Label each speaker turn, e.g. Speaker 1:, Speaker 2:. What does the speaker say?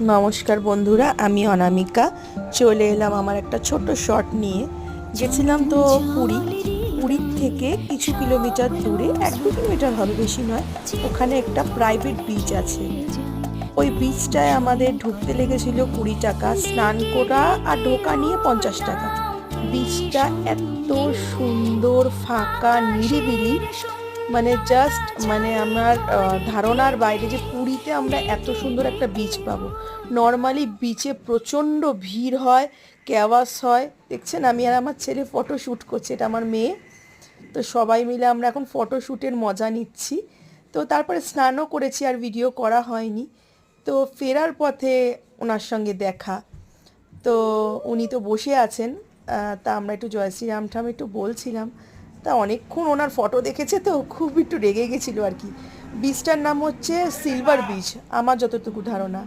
Speaker 1: নমস্কার বন্ধুরা, আমি অনামিকা চলে এলাম আমার একটা ছোট্ট শট নিয়ে। গেছিলাম তো পুরীর থেকে কিছু কিলোমিটার দূরে, 1-2 কিলোমিটার হবে, বেশি নয়। ওখানে একটা প্রাইভেট বিচ আছে। ওই বিচটায় আমাদের ঢুকতে লেগেছিল 20 টাকা, স্নান করা আর ঢোকা নিয়ে 50 টাকা। বিচটা এত সুন্দর, ফাঁকা, নিরিবিলি, মানে জাস্ট মানে আমার ধারণার বাইরে যে পুরীতে আমরা এত সুন্দর একটা বিচ পাবো। নর্মালি বিচে প্রচণ্ড ভিড় হয়, ক্যাওয়াস হয়। দেখছেন আমি আর আমার ছেলে ফটো শ্যুট করছে, এটা আমার মেয়ে। তো সবাই মিলে আমরা এখন ফটো শ্যুটের মজা নিচ্ছি। তো তারপরে স্নানও করেছি, আর ভিডিও করা হয়নি। তো ফেরার পথে ওনার সঙ্গে দেখা, তো উনি তো বসে আছেন। তা আমরা একটু জয় শ্রীরাম ঠাম একটু বলছিলাম। তা অনেকক্ষণ ওনার ফটো দেখেছে, তো খুব একটু রেগে গেছিলো আর কি। বিচটার নাম হচ্ছে সিলভার বিচ, আমার যতটুকু ধারণা।